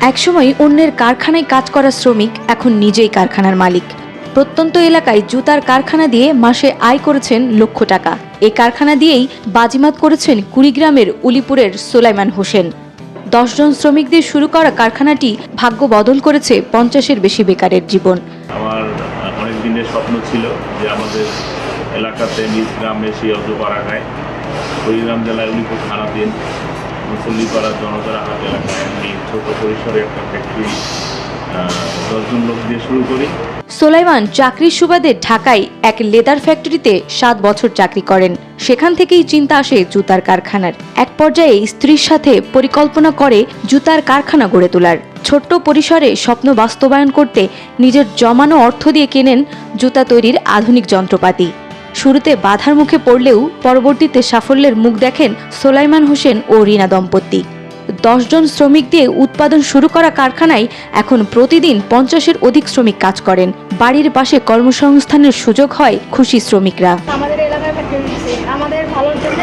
একসময় অন্যের কারখানায় কাজ করা শ্রমিক এখন নিজেই কারখানার মালিক। প্রত্যন্ত এলাকায় জুতার কারখানা দিয়ে মাসে আয় করেছেন লক্ষ টাকা। এই কারখানা দিয়েই বাজিমাত করেছেন কুড়িগ্রামের উলিপুরের সোলাইমান হোসেন। 10 জন শ্রমিক দিয়ে শুরু করা কারখানাটি ভাগ্য বদল করেছে 50-এর বেশি বেকারের জীবন। আমার অনেক দিনের স্বপ্ন ছিল যে আমাদের এলাকাতে নিজ গ্রামে সেই অজপাড়াগায় কুড়িগ্রাম জেলায় উলিপুর থানাধীন মুসল্লিপাড়া জনতারা হাট এলাকায় আমি ছোট পরিসরে একটা ফ্যাক্টরি 10 জন লোক দিয়ে শুরু করি। সোলাইমান চাকরির সুবাদে ঢাকায় এক লেদার ফ্যাক্টরিতে 7 বছর চাকরি করেন। সেখান থেকেই চিন্তা আসে জুতার কারখানার। এক পর্যায়ে স্ত্রীর সাথে পরিকল্পনা করে জুতার কারখানা গড়ে তোলার। ছোট্ট পরিসরে স্বপ্ন বাস্তবায়ন করতে নিজের জমানো অর্থ দিয়ে কেনেন জুতা তৈরির আধুনিক যন্ত্রপাতি। শুরুতে বাধার মুখে পড়লেও পরবর্তীতে সাফল্যের মুখ দেখেন সোলাইমান হোসেন ও রিনা দম্পতি। 10 জন শ্রমিক দিয়ে উৎপাদন শুরু করা কারখানায় এখন প্রতিদিন 50-এর অধিক শ্রমিক কাজ করেন। বাড়ির পাশে কর্মসংস্থানের সুযোগ হয় খুশি শ্রমিকরা। আমাদের এলাকায় ফ্যাক্টরি দিচ্ছে আমাদের ভালোর জন্য।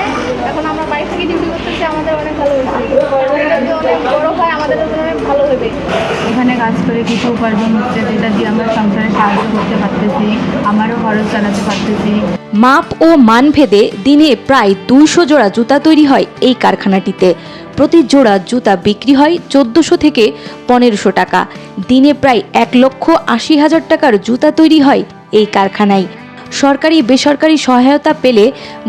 এখন আমরা বাইরে থেকে ডিউটি করতেছি, আমাদের অনেক ভালো হয়েছে। যদি অনেক বড় হয় আমাদের জন্য অনেক ভালো হবে। এখানে কাজ করে কিছু উপার্জন হচ্ছে, যেটা দিয়ে আমরা সংসারে সাহায্য করতে পারতেছি, আমারও খরচ চালাতে পারতেছি। মাপ ও মানভেদে দিনে প্রায় 200 জোড়া জুতা তৈরি হয় এই কারখানাটিতে। প্রতি জোড়া জুতা বিক্রি হয় 1400 থেকে 1500 টাকা। দিনে প্রায় 1,80,000 টাকার জুতা তৈরি হয় এই কারখানায়। সরকারি বেসরকারি সহায়তা পেলে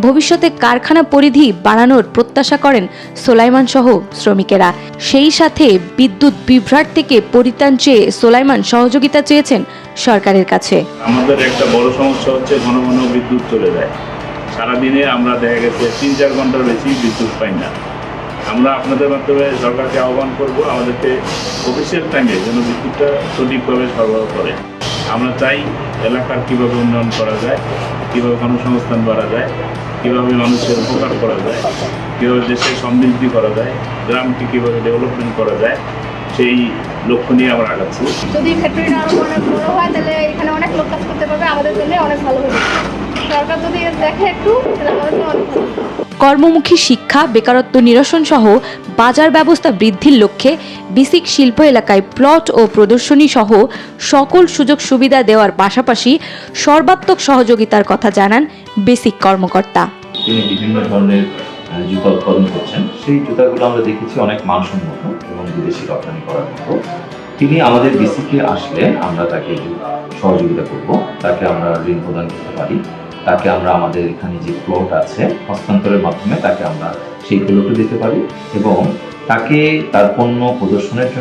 ভবিষ্যতে কারখানা পরিধি বাড়ানোর প্রত্যাশা করেন সোলাইমান সহ শ্রমিকেরা। সেই সাথে বিদ্যুৎ বিভ্রাট থেকে পরিত্রাণ চেয়ে সোলাইমান সহযোগিতা চেয়েছেন সরকারের কাছে। আমাদের একটা বড় সমস্যা হচ্ছে ঘন ঘন বিদ্যুৎ চলে যায়। সারাদিনে আমরা দেখা গেছে 3-4 ঘন্টার বেশি বিদ্যুৎ পাই না। আমরা আপনাদের মাধ্যমে সরকারকে আহ্বান করব আমাদেরকে অফিসিয়াল টাইমে যেন বিদ্যুৎটা সঠিকভাবে সরবরাহ করে। আমরা চাই এলাকার কীভাবে উন্নয়ন করা যায়, কীভাবে কর্মসংস্থান বাড়া যায়, কীভাবে মানুষের উপকার করা যায়, কীভাবে দেশের সমৃদ্ধি করা যায়, গ্রামকে কীভাবে ডেভেলপমেন্ট করা যায়, সেই লক্ষ্য নিয়ে আমরা আগাচ্ছি। যদি ফ্যাক্টরিটা আরো অনেক বড় হয় তাহলে এখানে অনেক লোক কাজ করতে পারবে, আমাদের জন্য অনেক ভালো হবে। সরকার যদি দেখে একটু তাহলে আমাদের জন্য অনেক ভালো। কর্মমুখী শিক্ষা, বেকারত্ব নিরসন সহ বাজার ব্যবস্থা বৃদ্ধির লক্ষ্যে বিসিক শিল্প এলাকায় প্লট ও প্রদর্শনী সহ সকল সুযোগ সুবিধা দেওয়ার পাশাপাশি সর্বাত্মক সহযোগিতার কথা জানান বেসিক কর্মকর্তা। তিনি বিভিন্ন ধরনের জুতা উৎপাদন করছেন। সেই জুতাগুলো আমরা দেখেছি অনেক মানসম্মত এবং বিদেশি রপ্তানি করার মতো। তিনি আমাদের বিসিকে আসলে আমরা তাকে সহযোগিতা করব, তাকে আমরা ঋণ প্রদান করতে পারি, তাকে আমরা আমাদের এখানে যে প্লট আছে হস্তান্তরের মাধ্যমে তাকে আমরা সেই প্লটও দিতে পারি এবং তাকে তার পণ্য প্রদর্শনের জন্য